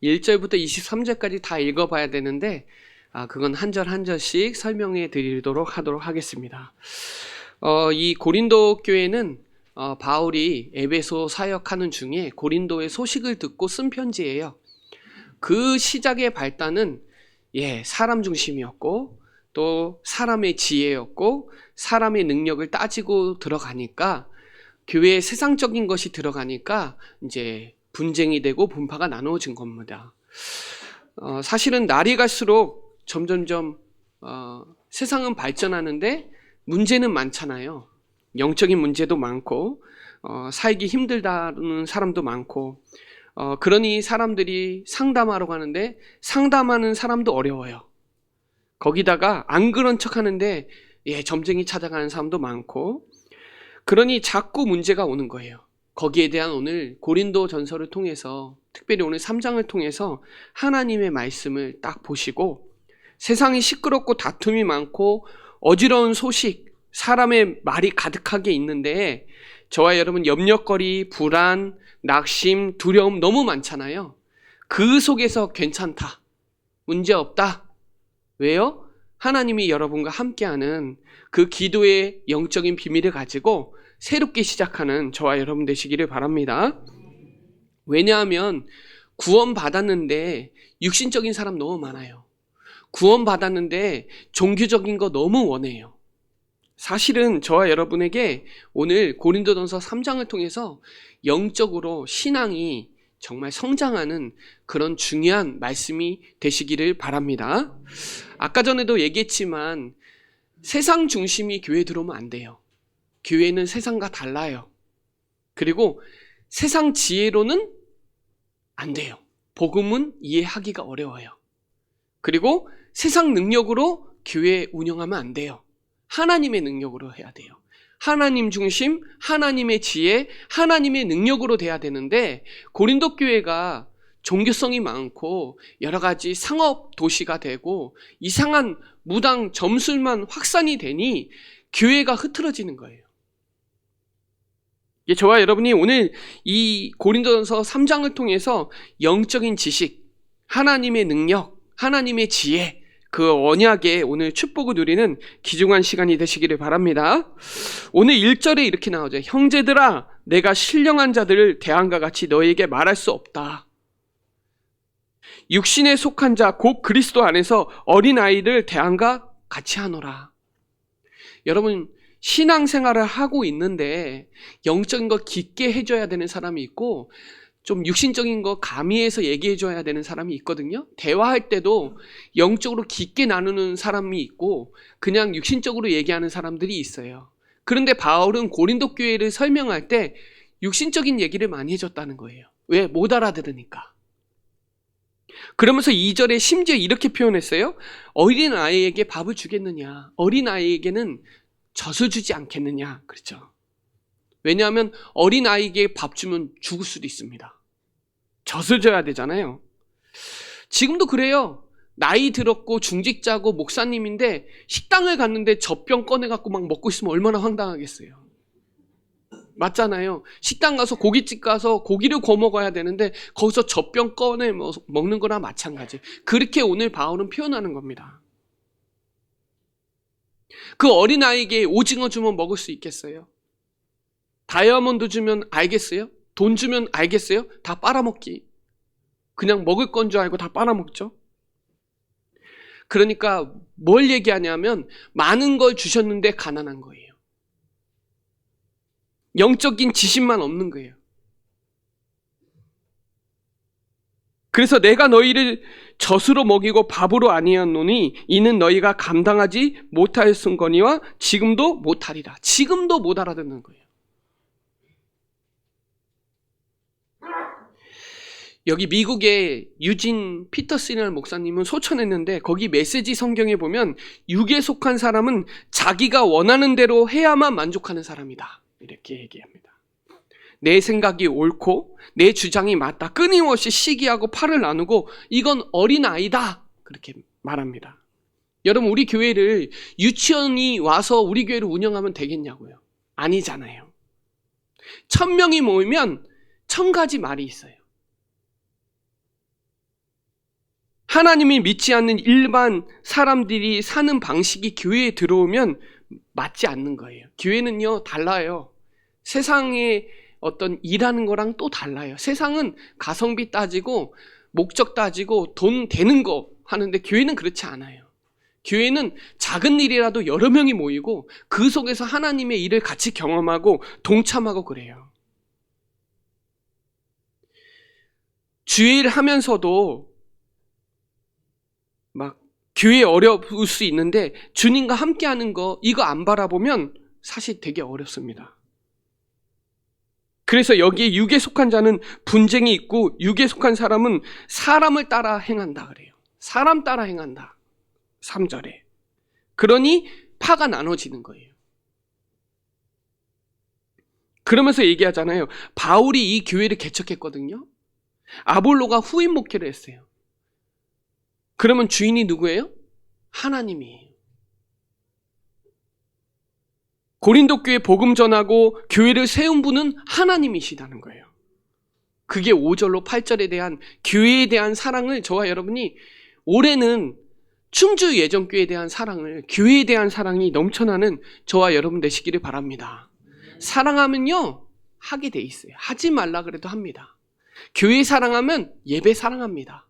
1절부터 23절까지 다 읽어봐야 되는데 그건 한 절 한 절씩 설명해 드리도록 하도록 하겠습니다. 이 고린도 교회는 바울이 에베소 사역하는 중에 고린도의 소식을 듣고 쓴 편지예요. 그 시작의 발단은 사람 중심이었고 또 사람의 지혜였고 사람의 능력을 따지고 들어가니까 교회에 세상적인 것이 들어가니까 이제 분쟁이 되고 분파가 나누어진 겁니다. 사실은 날이 갈수록 점점점 세상은 발전하는데 문제는 많잖아요. 영적인 문제도 많고 살기 힘들다는 사람도 많고 그러니 사람들이 상담하러 가는데 상담하는 사람도 어려워요. 거기다가 안 그런 척 하는데 점쟁이 찾아가는 사람도 많고 그러니 자꾸 문제가 오는 거예요. 거기에 대한 오늘 고린도 전서를 통해서 특별히 오늘 3장을 통해서 하나님의 말씀을 딱 보시고 세상이 시끄럽고 다툼이 많고 어지러운 소식, 사람의 말이 가득하게 있는데 저와 여러분 염려거리, 불안, 낙심, 두려움 너무 많잖아요. 그 속에서 괜찮다, 문제없다. 왜요? 하나님이 여러분과 함께하는 그 기도의 영적인 비밀을 가지고 새롭게 시작하는 저와 여러분 되시기를 바랍니다. 왜냐하면 구원받았는데 육신적인 사람 너무 많아요. 구원받았는데 종교적인 거 너무 원해요. 사실은 저와 여러분에게 오늘 고린도전서 3장을 통해서 영적으로 신앙이 정말 성장하는 그런 중요한 말씀이 되시기를 바랍니다. 아까 전에도 얘기했지만 세상 중심이 교회에 들어오면 안 돼요. 교회는 세상과 달라요. 그리고 세상 지혜로는 안 돼요. 복음은 이해하기가 어려워요. 그리고 세상 능력으로 교회 운영하면 안 돼요. 하나님의 능력으로 해야 돼요. 하나님 중심, 하나님의 지혜, 하나님의 능력으로 돼야 되는데 고린도 교회가 종교성이 많고 여러 가지 상업 도시가 되고 이상한 무당 점술만 확산이 되니 교회가 흐트러지는 거예요. 저와 여러분이 오늘 이 고린도전서 3장을 통해서 영적인 지식, 하나님의 능력, 하나님의 지혜, 그 언약에 오늘 축복을 누리는 귀중한 시간이 되시기를 바랍니다. 오늘 1절에 이렇게 나오죠. 형제들아, 내가 신령한 자들을 대항과 같이 너희에게 말할 수 없다. 육신에 속한 자 곧 그리스도 안에서 어린아이를 대항과 같이 하노라. 여러분, 신앙생활을 하고 있는데 영적인 거 깊게 해줘야 되는 사람이 있고 좀 육신적인 거 가미해서 얘기해줘야 되는 사람이 있거든요. 대화할 때도 영적으로 깊게 나누는 사람이 있고 그냥 육신적으로 얘기하는 사람들이 있어요. 그런데 바울은 고린도 교회를 설명할 때 육신적인 얘기를 많이 해줬다는 거예요. 왜? 못 알아들으니까. 그러면서 2절에 심지어 이렇게 표현했어요. 어린아이에게 밥을 주겠느냐, 어린아이에게는 젖을 주지 않겠느냐. 그렇죠. 왜냐하면 어린아이에게 밥 주면 죽을 수도 있습니다. 젖을 줘야 되잖아요. 지금도 그래요. 나이 들었고 중직자고 목사님인데 식당을 갔는데 젖병 꺼내갖고 막 먹고 있으면 얼마나 황당하겠어요. 맞잖아요. 식당 가서 고깃집 가서 고기를 구워 먹어야 되는데 거기서 젖병 꺼내 먹는 거나 마찬가지. 그렇게 오늘 바울은 표현하는 겁니다. 그 어린아이에게 오징어 주면 먹을 수 있겠어요? 다이아몬드 주면 알겠어요? 돈 주면 알겠어요? 다 빨아먹기. 그냥 먹을 건 줄 알고 다 빨아먹죠. 그러니까 뭘 얘기하냐면 많은 걸 주셨는데 가난한 거예요. 영적인 지식만 없는 거예요. 그래서 내가 너희를 젖으로 먹이고 밥으로 아니하노니 이는 너희가 감당하지 못하였은거니와 지금도 못하리라. 지금도 못 알아듣는 거예요. 여기 미국의 유진 피터슨이라는 목사님은 소천했는데 거기 메시지 성경에 보면 육에 속한 사람은 자기가 원하는 대로 해야만 만족하는 사람이다. 이렇게 얘기합니다. 내 생각이 옳고 내 주장이 맞다. 끊임없이 시기하고 팔을 나누고 이건 어린아이다. 그렇게 말합니다. 여러분, 우리 교회를 유치원이 와서 우리 교회를 운영하면 되겠냐고요? 아니잖아요. 1000명이 모이면 1000가지 말이 있어요. 하나님이 믿지 않는 일반 사람들이 사는 방식이 교회에 들어오면 맞지 않는 거예요. 교회는요, 달라요. 세상의 어떤 일하는 거랑 또 달라요. 세상은 가성비 따지고 목적 따지고 돈 되는 거 하는데 교회는 그렇지 않아요. 교회는 작은 일이라도 여러 명이 모이고 그 속에서 하나님의 일을 같이 경험하고 동참하고 그래요. 주일 하면서도 막 교회 어려울 수 있는데 주님과 함께 하는 거 이거 안 바라보면 사실 되게 어렵습니다. 그래서 여기에 육에 속한 자는 분쟁이 있고 육에 속한 사람은 사람을 따라 행한다 그래요. 사람 따라 행한다. 3절에. 그러니 파가 나눠지는 거예요. 그러면서 얘기하잖아요. 바울이 이 교회를 개척했거든요. 아볼로가 후임 목회를 했어요. 그러면 주인이 누구예요? 하나님이에요. 고린도 교회 복음 전하고 교회를 세운 분은 하나님이시다는 거예요. 그게 5절로 8절에 대한 교회에 대한 사랑을 저와 여러분이 올해는 충주 예정교회에 대한 사랑을, 교회에 대한 사랑이 넘쳐나는 저와 여러분 되시기를 바랍니다. 사랑하면요, 하게 돼 있어요. 하지 말라 그래도 합니다. 교회 사랑하면 예배 사랑합니다.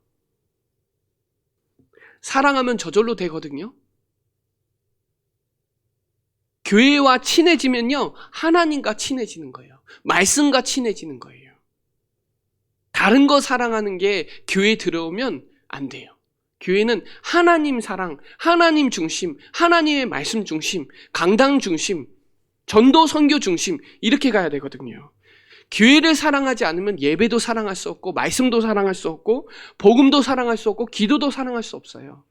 사랑하면 저절로 되거든요. 교회와 친해지면요, 하나님과 친해지는 거예요. 말씀과 친해지는 거예요. 다른 거 사랑하는 게 교회에 들어오면 안 돼요. 교회는 하나님 사랑, 하나님 중심, 하나님의 말씀 중심, 강당 중심, 전도 선교 중심 이렇게 가야 되거든요. 교회를 사랑하지 않으면 예배도 사랑할 수 없고 말씀도 사랑할 수 없고 복음도 사랑할 수 없고 기도도 사랑할 수 없어요.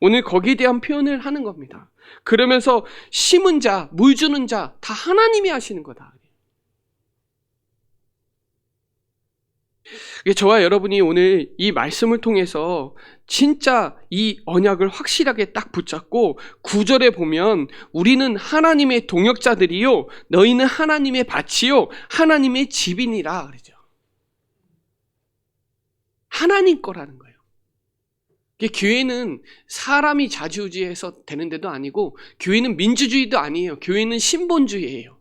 오늘 거기에 대한 표현을 하는 겁니다. 그러면서 심은 자, 물 주는 자 다 하나님이 하시는 거다. 저와 여러분이 오늘 이 말씀을 통해서 진짜 이 언약을 확실하게 딱 붙잡고 9절에 보면 우리는 하나님의 동역자들이요 너희는 하나님의 밭이요 하나님의 집이니라 그러죠. 하나님 거라는 거예요. 교회는 사람이 좌지우지해서 되는 데도 아니고 교회는 민주주의도 아니에요. 교회는 신본주의예요.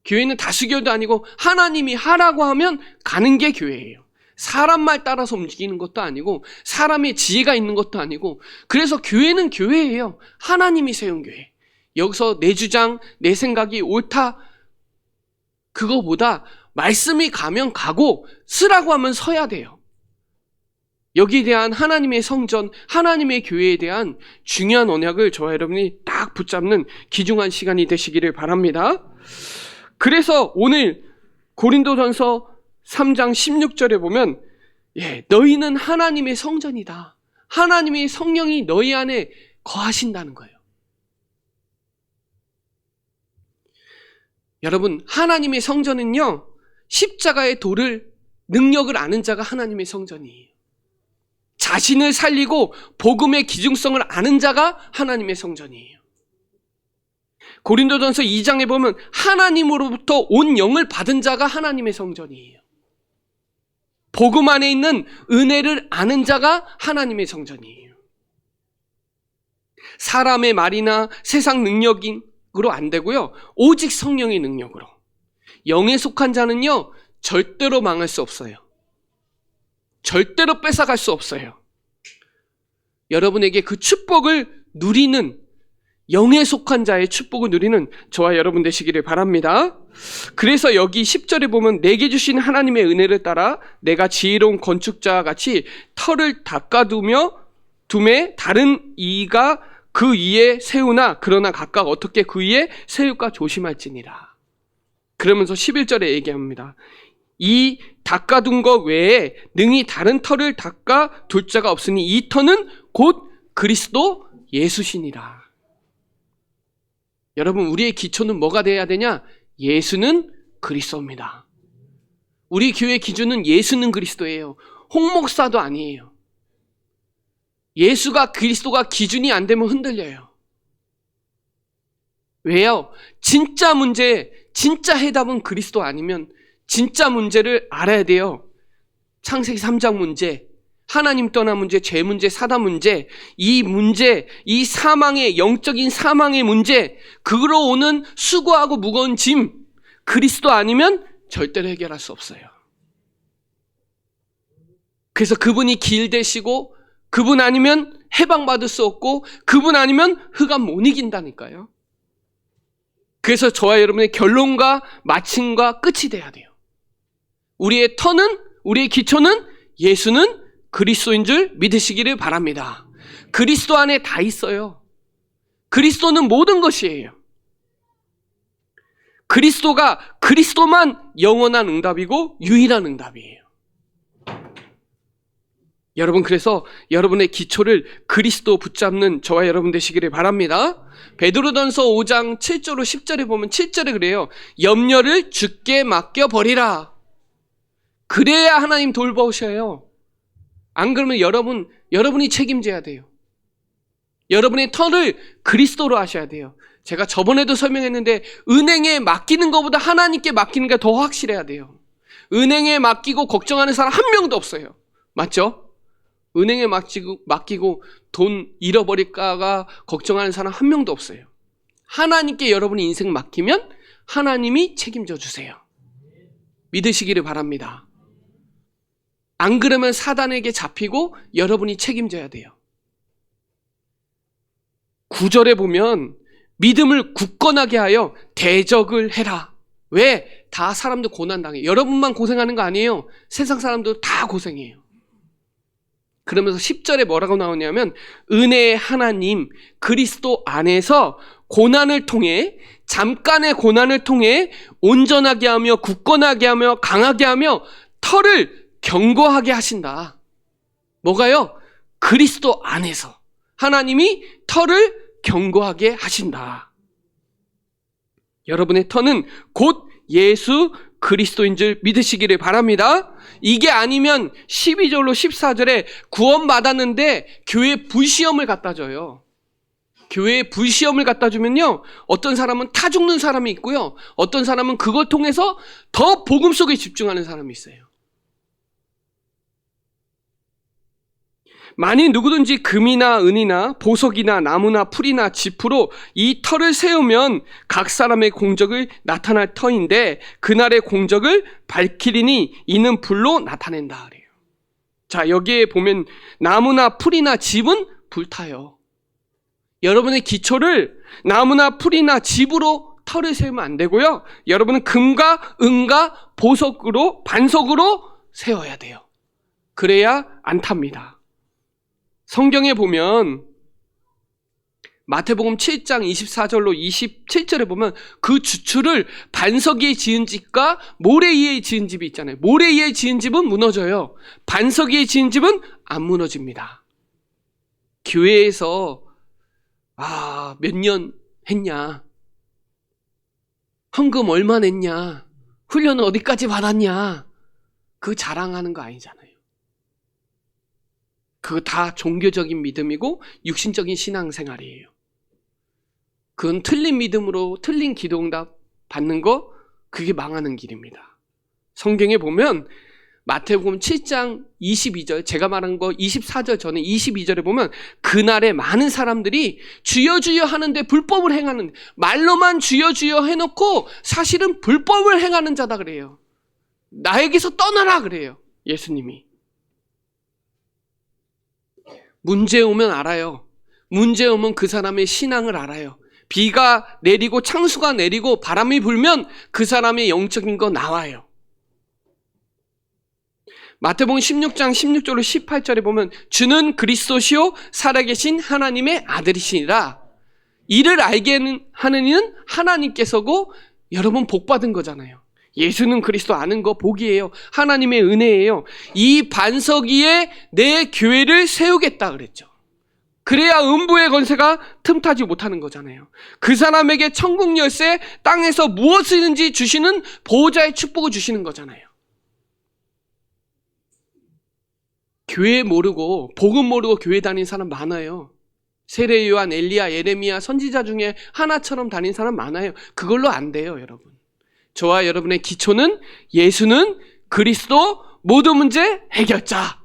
교회는 다수결도 아니고 하나님이 하라고 하면 가는 게 교회예요. 사람 말 따라서 움직이는 것도 아니고 사람의 지혜가 있는 것도 아니고 그래서 교회는 교회예요. 하나님이 세운 교회. 여기서 내 주장, 내 생각이 옳다 그거보다 말씀이 가면 가고 쓰라고 하면 서야 돼요. 여기에 대한 하나님의 성전, 하나님의 교회에 대한 중요한 언약을 저와 여러분이 딱 붙잡는 귀중한 시간이 되시기를 바랍니다. 그래서 오늘 고린도전서 3장 16절에 보면 너희는 하나님의 성전이다. 하나님의 성령이 너희 안에 거하신다는 거예요. 여러분, 하나님의 성전은요, 십자가의 도를, 능력을 아는 자가 하나님의 성전이에요. 자신을 살리고 복음의 기중성을 아는 자가 하나님의 성전이에요. 고린도전서 2장에 보면 하나님으로부터 온 영을 받은 자가 하나님의 성전이에요. 복음 안에 있는 은혜를 아는 자가 하나님의 성전이에요. 사람의 말이나 세상 능력으로 안 되고요. 오직 성령의 능력으로. 영에 속한 자는요. 절대로 망할 수 없어요. 절대로 뺏어갈 수 없어요. 여러분에게 그 축복을 누리는 영에 속한 자의 축복을 누리는 저와 여러분 되시기를 바랍니다. 그래서 여기 10절에 보면 내게 주신 하나님의 은혜를 따라 내가 지혜로운 건축자와 같이 터를 닦아둠에 다른 이가 그 위에 세우나 그러나 각각 어떻게 그 위에 세울까 조심할지니라. 그러면서 11절에 얘기합니다. 이 닦아둔 것 외에 능히 다른 터를 닦아둘 자가 없으니 이 터는 곧 그리스도 예수시니라. 여러분, 우리의 기초는 뭐가 돼야 되냐? 예수는 그리스도입니다. 우리 교회 기준은 예수는 그리스도예요. 홍목사도 아니에요. 예수가 그리스도가 기준이 안 되면 흔들려요. 왜요? 진짜 문제, 진짜 해답은 그리스도 아니면 진짜 문제를 알아야 돼요. 창세기 3장 문제, 하나님 떠난 문제, 죄 문제, 사단 문제, 이 사망의, 영적인 사망의 문제, 그로 오는 수고하고 무거운 짐, 그리스도 아니면 절대로 해결할 수 없어요. 그래서 그분이 길 되시고, 그분 아니면 해방받을 수 없고, 그분 아니면 흑암 못 이긴다니까요. 그래서 저와 여러분의 결론과 마침과 끝이 돼야 돼요. 우리의 터는, 우리의 기초는 예수는 그리스도인 줄 믿으시기를 바랍니다. 그리스도 안에 다 있어요. 그리스도는 모든 것이에요. 그리스도만 영원한 응답이고 유일한 응답이에요. 여러분, 그래서 여러분의 기초를 그리스도 붙잡는 저와 여러분 되시기를 바랍니다. 베드로전서 5장 7절로 10절에 보면 7절에 그래요. 염려를 주께 맡겨버리라. 그래야 하나님 돌보셔요. 안 그러면 여러분이 책임져야 돼요. 여러분의 터를 그리스도로 하셔야 돼요. 제가 저번에도 설명했는데 은행에 맡기는 것보다 하나님께 맡기는 게 더 확실해야 돼요. 은행에 맡기고 걱정하는 사람 한 명도 없어요. 맞죠? 은행에 맡기고 돈 잃어버릴까가 걱정하는 사람 한 명도 없어요. 하나님께 여러분의 인생 맡기면 하나님이 책임져 주세요. 믿으시기를 바랍니다. 안 그러면 사단에게 잡히고 여러분이 책임져야 돼요. 9절에 보면 믿음을 굳건하게 하여 대적을 해라. 왜? 다 사람들 고난당해요. 여러분만 고생하는 거 아니에요. 세상 사람들 다 고생해요. 그러면서 10절에 뭐라고 나오냐면 은혜의 하나님 그리스도 안에서 고난을 통해, 잠깐의 고난을 통해 온전하게 하며 굳건하게 하며 강하게 하며 터를 견고하게 하신다. 뭐가요? 그리스도 안에서 하나님이 터를 견고하게 하신다. 여러분의 터는 곧 예수 그리스도인 줄 믿으시기를 바랍니다. 이게 아니면 12절로 14절에 구원받았는데 교회에 불시험을 갖다 줘요. 교회에 불시험을 갖다 주면요, 어떤 사람은 타 죽는 사람이 있고요, 어떤 사람은 그걸 통해서 더 복음 속에 집중하는 사람이 있어요. 만일 누구든지 금이나 은이나 보석이나 나무나 풀이나 짚으로 이 터를 세우면 각 사람의 공적을 나타날 터인데 그날의 공적을 밝히리니 이는 불로 나타낸다 그래요. 자, 여기에 보면 나무나 풀이나 짚은 불타요. 여러분의 기초를 나무나 풀이나 짚으로 터를 세우면 안 되고요, 여러분은 금과 은과 보석으로, 반석으로 세워야 돼요. 그래야 안 탑니다. 성경에 보면 마태복음 7장 24절로 27절에 보면 그 주추를 반석 위에 지은 집과 모래 위에 지은 집이 있잖아요. 모래 위에 지은 집은 무너져요. 반석 위에 지은 집은 안 무너집니다. 교회에서 몇 년 했냐, 헌금 얼마 냈냐, 훈련은 어디까지 받았냐, 그 자랑하는 거 아니잖아요. 그거 다 종교적인 믿음이고 육신적인 신앙생활이에요. 그건 틀린 믿음으로 틀린 기도응답 받는 거, 그게 망하는 길입니다. 성경에 보면 마태복음 7장 22절, 제가 말한 거 24절 전에 22절에 보면 그날에 많은 사람들이 주여 주여 하는데 불법을 행하는, 말로만 주여 주여 해놓고 사실은 불법을 행하는 자다 그래요. 나에게서 떠나라 그래요, 예수님이. 문제 오면 알아요. 문제 오면 그 사람의 신앙을 알아요. 비가 내리고 창수가 내리고 바람이 불면 그 사람의 영적인 거 나와요. 마태복음 16장 16절로 18절에 보면 주는 그리스도시요 살아계신 하나님의 아들이시니라. 이를 알게 하는 이는 하나님께서고 여러분 복 받은 거잖아요. 예수는 그리스도 아는 거 복이에요. 하나님의 은혜예요. 이 반석 위에 내 교회를 세우겠다 그랬죠. 그래야 음부의 권세가 틈타지 못하는 거잖아요. 그 사람에게 천국 열쇠, 땅에서 무엇이든지 주시는 보호자의 축복을 주시는 거잖아요. 교회 모르고, 복음 모르고 교회 다닌 사람 많아요. 세례 요한, 엘리야, 예레미야 선지자 중에 하나처럼 다닌 사람 많아요. 그걸로 안 돼요, 여러분. 저와 여러분의 기초는 예수는 그리스도, 모든 문제 해결자.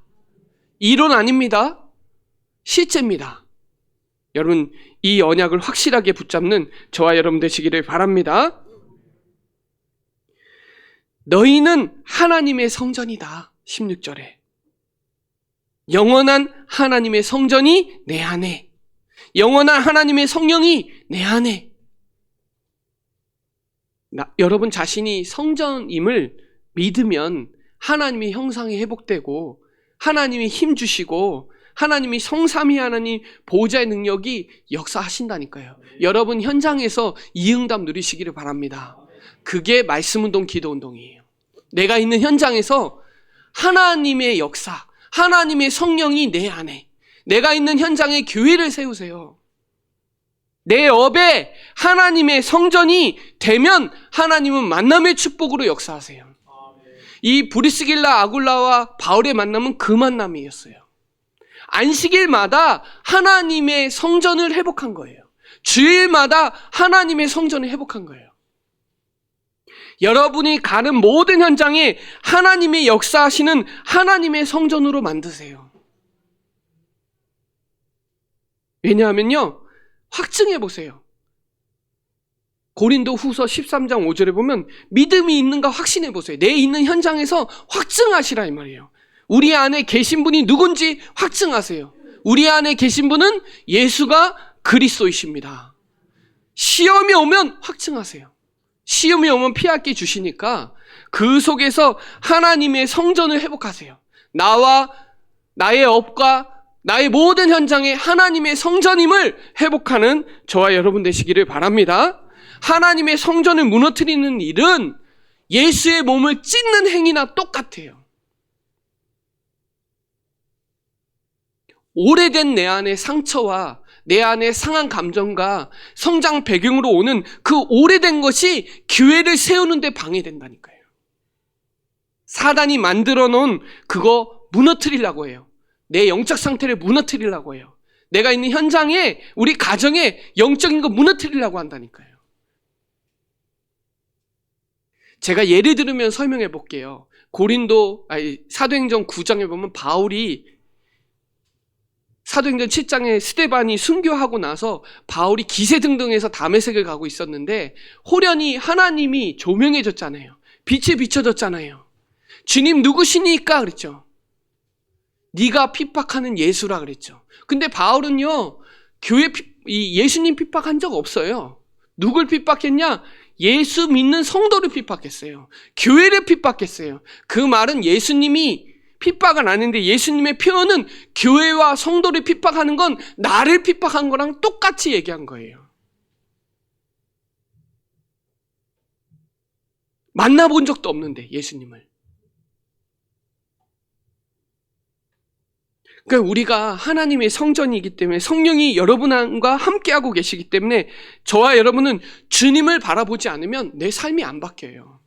이론 아닙니다. 실제입니다. 여러분, 이 언약을 확실하게 붙잡는 저와 여러분 되시기를 바랍니다. 너희는 하나님의 성전이다. 16절에. 영원한 하나님의 성전이 내 안에, 영원한 하나님의 성령이 내 안에. 여러분 자신이 성전임을 믿으면 하나님의 형상이 회복되고 하나님이 힘 주시고 하나님이 성삼위 하나님 보호자의 능력이 역사하신다니까요. 여러분 현장에서 이 응답 누리시기를 바랍니다. 그게 말씀운동, 기도운동이에요. 내가 있는 현장에서 하나님의 역사, 하나님의 성령이 내 안에, 내가 있는 현장에 교회를 세우세요. 내 업에 하나님의 성전이 되면 하나님은 만남의 축복으로 역사하세요. 이 브리스길라 아굴라와 바울의 만남은 그 만남이었어요. 안식일마다 하나님의 성전을 회복한 거예요. 주일마다 하나님의 성전을 회복한 거예요. 여러분이 가는 모든 현장에 하나님의 역사하시는 하나님의 성전으로 만드세요. 왜냐하면요, 확증해 보세요. 고린도 후서 13장 5절에 보면 믿음이 있는가 확신해 보세요. 내 있는 현장에서 확증하시라 이 말이에요. 우리 안에 계신 분이 누군지 확증하세요. 우리 안에 계신 분은 예수가 그리스도이십니다. 시험이 오면 확증하세요. 시험이 오면 피하게 주시니까 그 속에서 하나님의 성전을 회복하세요. 나와 나의 업과 나의 모든 현장에 하나님의 성전임을 회복하는 저와 여러분 되시기를 바랍니다. 하나님의 성전을 무너뜨리는 일은 예수의 몸을 찢는 행위나 똑같아요. 오래된 내 안의 상처와 내 안의 상한 감정과 성장 배경으로 오는 그 오래된 것이 교회를 세우는 데 방해된다니까요. 사단이 만들어 놓은 그거 무너뜨리려고 해요. 내 영적 상태를 무너뜨리려고 해요. 내가 있는 현장에, 우리 가정에 영적인 거 무너뜨리려고 한다니까요. 제가 예를 들으면 설명해 볼게요. 사도행전 9장에 보면 바울이 사도행전 7장에 스데반이 순교하고 나서 바울이 기세등등해서 다메섹을 가고 있었는데 호련히 하나님이 조명해줬잖아요. 빛이 비춰졌잖아요. 주님 누구시니까 그랬죠. 네가 핍박하는 예수라 그랬죠. 근데 바울은요, 예수님 핍박한 적 없어요. 누굴 핍박했냐? 예수 믿는 성도를 핍박했어요. 교회를 핍박했어요. 그 말은 예수님이 핍박은 아닌데 예수님의 표현은 교회와 성도를 핍박하는 건 나를 핍박한 거랑 똑같이 얘기한 거예요. 만나본 적도 없는데 예수님을. 그러니까 우리가 하나님의 성전이기 때문에 성령이 여러분과 함께하고 계시기 때문에 저와 여러분은 주님을 바라보지 않으면 내 삶이 안 바뀌어요.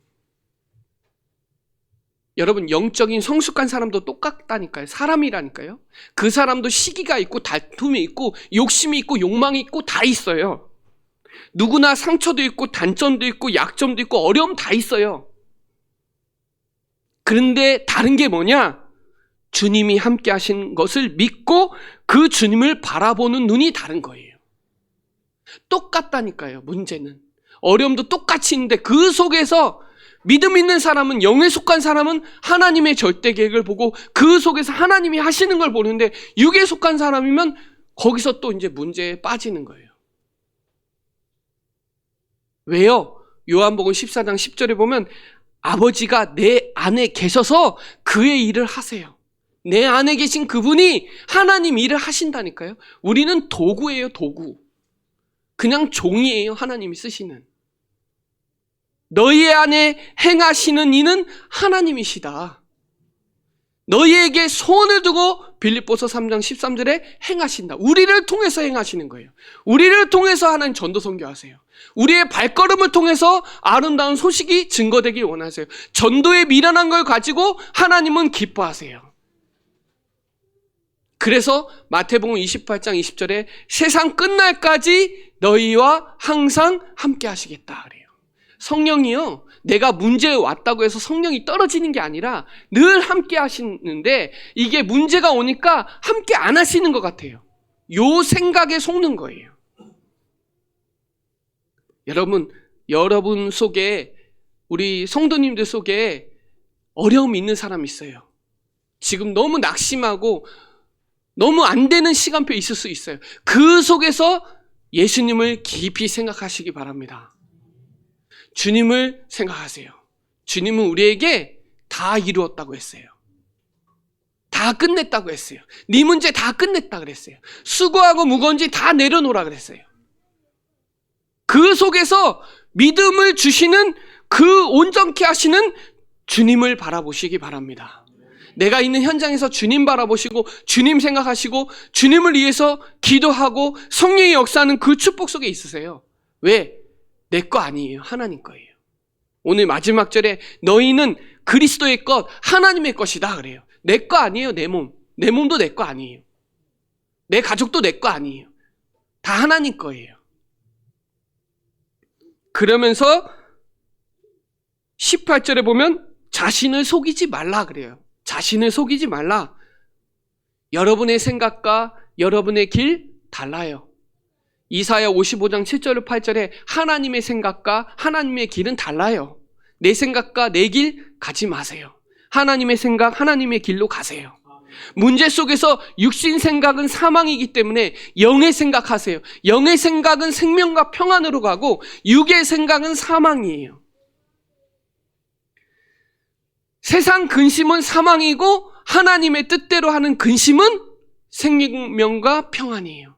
여러분 영적인 성숙한 사람도 똑같다니까요. 사람이라니까요. 그 사람도 시기가 있고 다툼이 있고 욕심이 있고 욕망이 있고 다 있어요. 누구나 상처도 있고 단점도 있고 약점도 있고 어려움 다 있어요. 그런데 다른 게 뭐냐? 주님이 함께 하신 것을 믿고 그 주님을 바라보는 눈이 다른 거예요. 똑같다니까요. 문제는. 어려움도 똑같이 있는데 그 속에서 믿음 있는 사람은, 영에 속한 사람은 하나님의 절대 계획을 보고 그 속에서 하나님이 하시는 걸 보는데 육에 속한 사람이면 거기서 또 이제 문제에 빠지는 거예요. 왜요? 요한복음 14장 10절에 보면 아버지가 내 안에 계셔서 그의 일을 하세요. 내 안에 계신 그분이 하나님 일을 하신다니까요. 우리는 도구예요, 도구. 그냥 종이에요, 하나님이 쓰시는. 너희 안에 행하시는 이는 하나님이시다. 너희에게 소원을 두고 빌립보서 3장 13절에 행하신다. 우리를 통해서 행하시는 거예요. 우리를 통해서 하나님 전도 선교하세요. 우리의 발걸음을 통해서 아름다운 소식이 증거되길 원하세요. 전도에 미련한 걸 가지고 하나님은 기뻐하세요. 그래서 마태복음 28장 20절에 세상 끝날까지 너희와 항상 함께 하시겠다 그래요. 성령이요, 내가 문제에 왔다고 해서 성령이 떨어지는 게 아니라 늘 함께 하시는데 이게 문제가 오니까 함께 안 하시는 것 같아요. 요 생각에 속는 거예요. 여러분 속에, 우리 성도님들 속에 어려움이 있는 사람이 있어요. 지금 너무 낙심하고 너무 안 되는 시간표 있을 수 있어요. 그 속에서 예수님을 깊이 생각하시기 바랍니다. 주님을 생각하세요. 주님은 우리에게 다 이루었다고 했어요. 다 끝냈다고 했어요. 네 문제 다 끝냈다 그랬어요. 수고하고 무거운 짐 다 내려놓으라 그랬어요. 그 속에서 믿음을 주시는, 그 온전케 하시는 주님을 바라보시기 바랍니다. 내가 있는 현장에서 주님 바라보시고 주님 생각하시고 주님을 위해서 기도하고 성령의 역사하는 그 축복 속에 있으세요. 왜? 내 거 아니에요. 하나님 거예요. 오늘 마지막 절에 너희는 그리스도의 것, 하나님의 것이다 그래요. 내 거 아니에요. 내 몸. 내 몸도 내 거 아니에요. 내 가족도 내 거 아니에요. 다 하나님 거예요. 그러면서 18절에 보면 자신을 속이지 말라 그래요. 자신을 속이지 말라. 여러분의 생각과 여러분의 길 달라요. 이사야 55장 7절 8절에 하나님의 생각과 하나님의 길은 달라요. 내 생각과 내 길 가지 마세요. 하나님의 생각, 하나님의 길로 가세요. 문제 속에서 육신 생각은 사망이기 때문에 영의 생각하세요. 영의 생각은 생명과 평안으로 가고 육의 생각은 사망이에요. 세상 근심은 사망이고 하나님의 뜻대로 하는 근심은 생명과 평안이에요.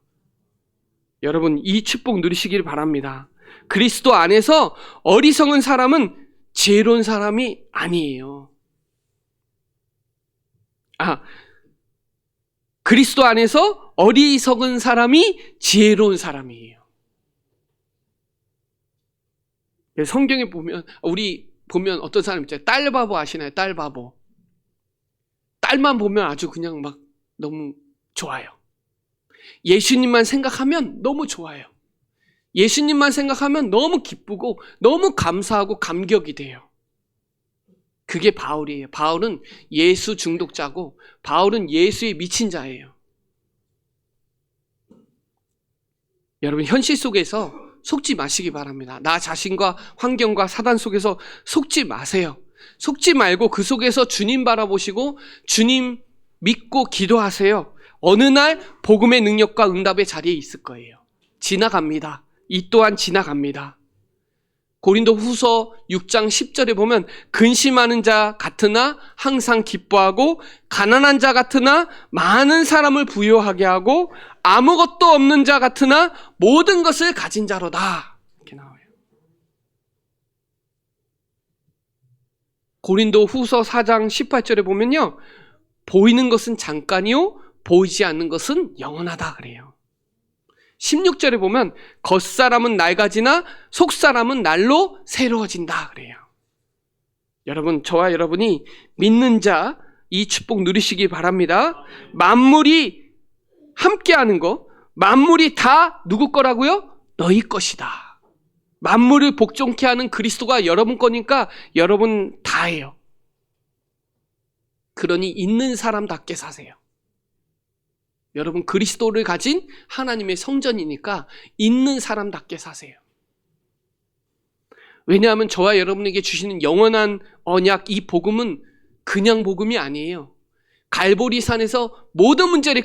여러분, 이 축복 누리시길 바랍니다. 그리스도 안에서 어리석은 사람은 지혜로운 사람이 아니에요. 그리스도 안에서 어리석은 사람이 지혜로운 사람이에요. 성경에 보면, 우리 보면 어떤 사람 있잖아요. 딸 바보 아시나요? 딸 바보. 딸만 보면 아주 그냥 막 너무 좋아요. 예수님만 생각하면 너무 좋아요. 예수님만 생각하면 너무 기쁘고 너무 감사하고 감격이 돼요. 그게 바울이에요. 바울은 예수 중독자고 바울은 예수에 미친 자예요. 여러분, 현실 속에서 속지 마시기 바랍니다. 나 자신과 환경과 사단 속에서 속지 마세요. 속지 말고 그 속에서 주님 바라보시고 주님 믿고 기도하세요. 어느 날 복음의 능력과 응답의 자리에 있을 거예요. 지나갑니다. 이 또한 지나갑니다. 고린도 후서 6장 10절에 보면 근심하는 자 같으나 항상 기뻐하고 가난한 자 같으나 많은 사람을 부유하게 하고 아무것도 없는 자 같으나 모든 것을 가진 자로다. 이렇게 나와요. 고린도 후서 4장 18절에 보면요. 보이는 것은 잠깐이요 보이지 않는 것은 영원하다 그래요. 16절에 보면 겉사람은 낡아지나 속사람은 날로 새로워진다 그래요. 여러분, 저와 여러분이 믿는 자 이 축복 누리시기 바랍니다. 만물이 함께하는 거, 만물이 다 누구 거라고요? 너희 것이다. 만물을 복종케 하는 그리스도가 여러분 거니까 여러분 다예요. 그러니 있는 사람답게 사세요. 여러분, 그리스도를 가진 하나님의 성전이니까 있는 사람답게 사세요. 왜냐하면 저와 여러분에게 주시는 영원한 언약, 이 복음은 그냥 복음이 아니에요. 갈보리산에서 모든 문제를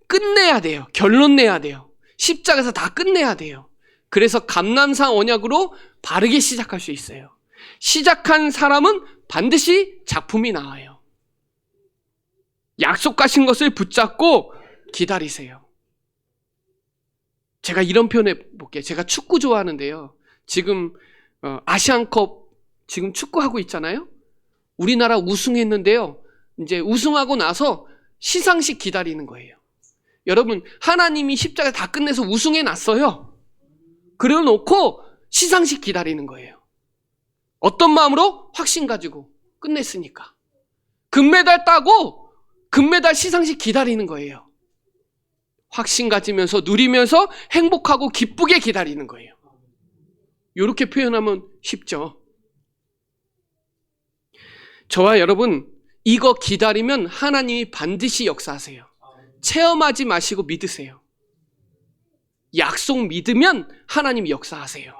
끝내야 돼요. 결론 내야 돼요. 십자가에서 다 끝내야 돼요. 그래서 감람산 언약으로 바르게 시작할 수 있어요. 시작한 사람은 반드시 작품이 나와요. 약속하신 것을 붙잡고 기다리세요. 제가 이런 표현해 볼게요. 제가 축구 좋아하는데요. 지금 아시안컵 지금 축구하고 있잖아요. 우리나라 우승했는데요. 이제 우승하고 나서 시상식 기다리는 거예요. 여러분, 하나님이 십자가 다 끝내서 우승해 놨어요. 그래 놓고 시상식 기다리는 거예요. 어떤 마음으로? 확신 가지고 끝냈으니까. 금메달 따고 금메달 시상식 기다리는 거예요. 확신 가지면서 누리면서 행복하고 기쁘게 기다리는 거예요. 이렇게 표현하면 쉽죠. 저와 여러분, 이거 기다리면 하나님이 반드시 역사하세요. 체험하지 마시고 믿으세요. 약속 믿으면 하나님이 역사하세요.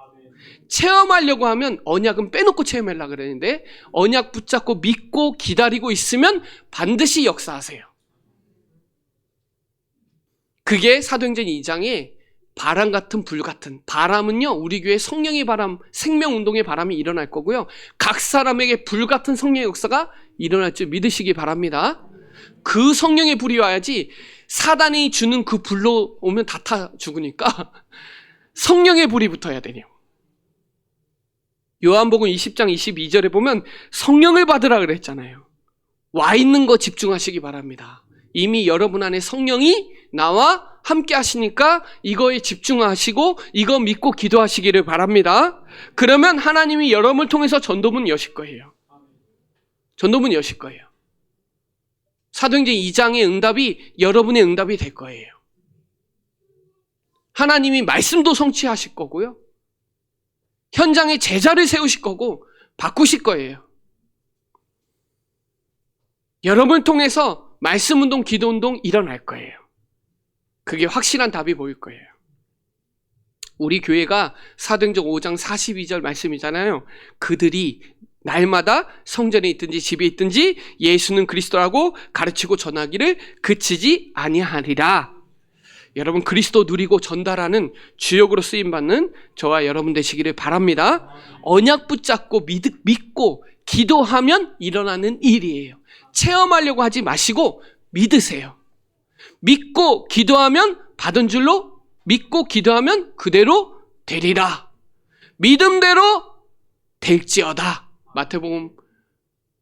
체험하려고 하면 언약은 빼놓고 체험하려고 그러는데 언약 붙잡고 믿고 기다리고 있으면 반드시 역사하세요. 그게 사도행전 2장에 바람 같은 불 같은, 바람은요 우리 교회 성령의 바람, 생명운동의 바람이 일어날 거고요, 각 사람에게 불 같은 성령의 역사가 일어날 줄 믿으시기 바랍니다. 그 성령의 불이 와야지 사단이 주는 그 불로 오면 다 타 죽으니까 성령의 불이 붙어야 되네요. 요한복음 20장 22절에 보면 성령을 받으라 그랬잖아요. 와 있는 거 집중하시기 바랍니다. 이미 여러분 안에 성령이 나와 함께 하시니까 이거에 집중하시고 이거 믿고 기도하시기를 바랍니다. 그러면 하나님이 여러분을 통해서 전도문 여실 거예요. 전도문 여실 거예요. 사도행전 2장의 응답이 여러분의 응답이 될 거예요. 하나님이 말씀도 성취하실 거고요, 현장에 제자를 세우실 거고 바꾸실 거예요. 여러분을 통해서 말씀운동, 기도운동 일어날 거예요. 그게 확실한 답이 보일 거예요. 우리 교회가 사도행전 5장 42절 말씀이잖아요. 그들이 날마다 성전에 있든지 집에 있든지 예수는 그리스도라고 가르치고 전하기를 그치지 아니하리라. 여러분, 그리스도 누리고 전달하는 주역으로 쓰임받는 저와 여러분 되시기를 바랍니다. 언약 붙잡고 믿고 기도하면 일어나는 일이에요. 체험하려고 하지 마시고 믿으세요. 믿고 기도하면 받은 줄로, 믿고 기도하면 그대로 되리라. 믿음대로 될지어다. 마태복음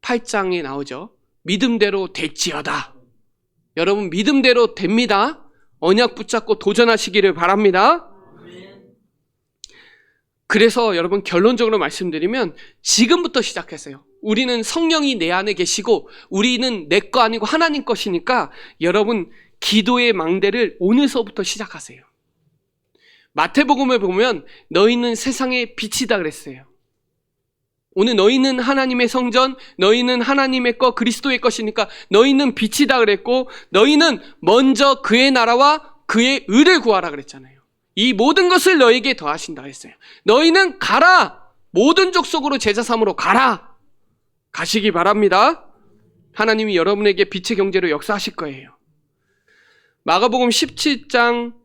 8장에 나오죠. 믿음대로 될지어다. 여러분, 믿음대로 됩니다. 언약 붙잡고 도전하시기를 바랍니다. 그래서 여러분, 결론적으로 말씀드리면 지금부터 시작했어요. 우리는 성령이 내 안에 계시고 우리는 내 거 아니고 하나님 것이니까 여러분, 기도의 망대를 오늘서부터 시작하세요. 마태복음을 보면 너희는 세상의 빛이다 그랬어요. 오늘 너희는 하나님의 성전, 너희는 하나님의 것, 그리스도의 것이니까 너희는 빛이다 그랬고, 너희는 먼저 그의 나라와 그의 의를 구하라 그랬잖아요. 이 모든 것을 너에게 더하신다 했어요. 너희는 가라! 모든 족속으로 제자 삼으러 가라! 가시기 바랍니다. 하나님이 여러분에게 빛의 경제로 역사하실 거예요. 마가복음 17장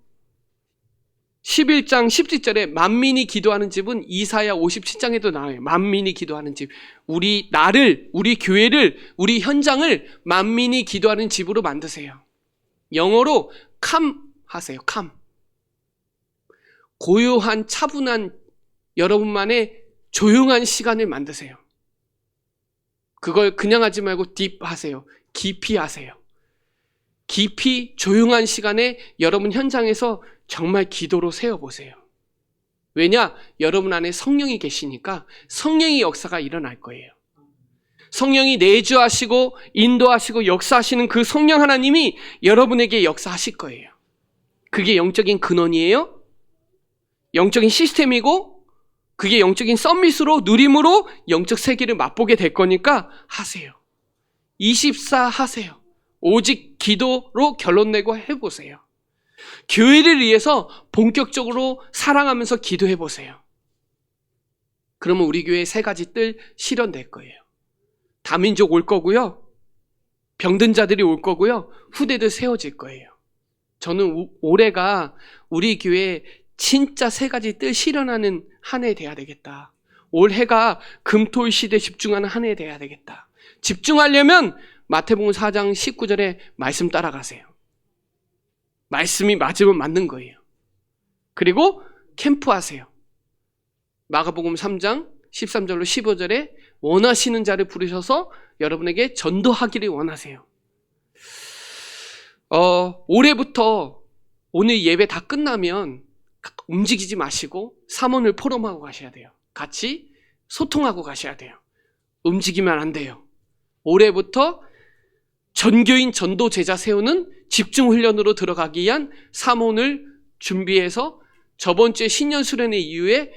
11장 17절에 만민이 기도하는 집은 이사야 57장에도 나와요. 만민이 기도하는 집. 우리 교회를, 우리 현장을 만민이 기도하는 집으로 만드세요. 영어로 come 하세요. come. 고요한 차분한 여러분만의 조용한 시간을 만드세요. 그걸 그냥 하지 말고 deep 하세요. 깊이 하세요. 깊이 조용한 시간에 여러분 현장에서 정말 기도로 세워보세요. 왜냐? 여러분 안에 성령이 계시니까 성령의 역사가 일어날 거예요. 성령이 내주하시고 인도하시고 역사하시는 그 성령 하나님이 여러분에게 역사하실 거예요. 그게 영적인 근원이에요. 영적인 시스템이고 그게 영적인 서밋으로, 누림으로 영적 세계를 맛보게 될 거니까 하세요. 24 하세요. 오직 기도로 결론 내고 해보세요. 교회를 위해서 본격적으로 사랑하면서 기도해 보세요. 그러면 우리 교회 3가지 뜰 실현될 거예요. 다민족 올 거고요, 병든 자들이 올 거고요, 후대들 세워질 거예요. 저는 올해가 우리 교회 진짜 3가지 뜰 실현하는 한 해 돼야 되겠다. 올해가 금토일 시대에 집중하는 한 해 돼야 되겠다. 집중하려면 마태복음 4장 19절에 말씀 따라가세요. 말씀이 맞으면 맞는 거예요. 그리고 캠프하세요. 마가복음 3장 13절로 15절에 원하시는 자를 부르셔서 여러분에게 전도하기를 원하세요. 올해부터 오늘 예배 다 끝나면 움직이지 마시고 사모를 포럼하고 가셔야 돼요. 같이 소통하고 가셔야 돼요. 움직이면 안 돼요. 올해부터 전교인 전도 제자 세우는 집중 훈련으로 들어가기 위한 사모를 준비해서 저번 주에 신년 수련회 이후에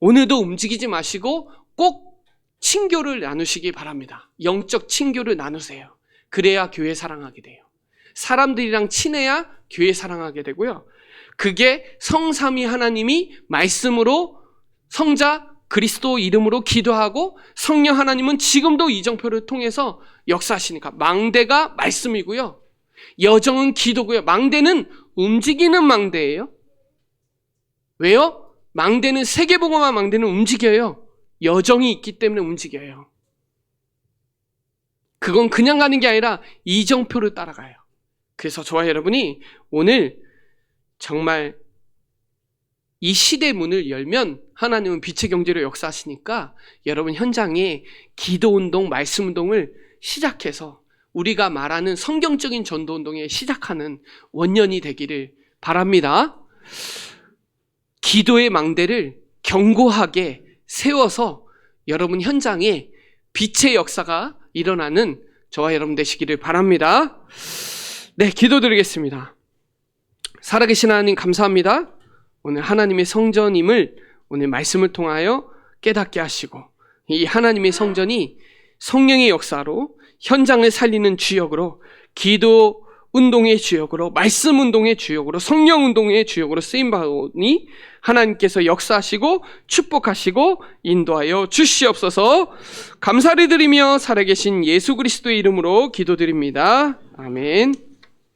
오늘도 움직이지 마시고 꼭 친교를 나누시기 바랍니다. 영적 친교를 나누세요. 그래야 교회 사랑하게 돼요. 사람들이랑 친해야 교회 사랑하게 되고요. 그게 성삼위 하나님이 말씀으로 성자 그리스도 이름으로 기도하고 성령 하나님은 지금도 이정표를 통해서 역사하시니까 망대가 말씀이고요. 여정은 기도고요. 망대는 움직이는 망대예요. 왜요? 망대는 세계복음화 망대는 움직여요. 여정이 있기 때문에 움직여요. 그건 그냥 가는 게 아니라 이정표를 따라가요. 그래서 저와 여러분이 오늘 정말 이 시대 문을 열면 하나님은 빛의 경제로 역사하시니까 여러분 현장에 기도운동, 말씀운동을 시작해서 우리가 말하는 성경적인 전도운동에 시작하는 원년이 되기를 바랍니다. 기도의 망대를 견고하게 세워서 여러분 현장에 빛의 역사가 일어나는 저와 여러분 되시기를 바랍니다. 네, 기도드리겠습니다. 살아계신 하나님 감사합니다. 오늘 하나님의 성전임을 오늘 말씀을 통하여 깨닫게 하시고 이 하나님의 성전이 성령의 역사로 현장을 살리는 주역으로 기도 운동의 주역으로 말씀 운동의 주역으로 성령 운동의 주역으로 쓰임받으니 하나님께서 역사하시고 축복하시고 인도하여 주시옵소서. 감사를 드리며 살아계신 예수 그리스도의 이름으로 기도드립니다. 아멘.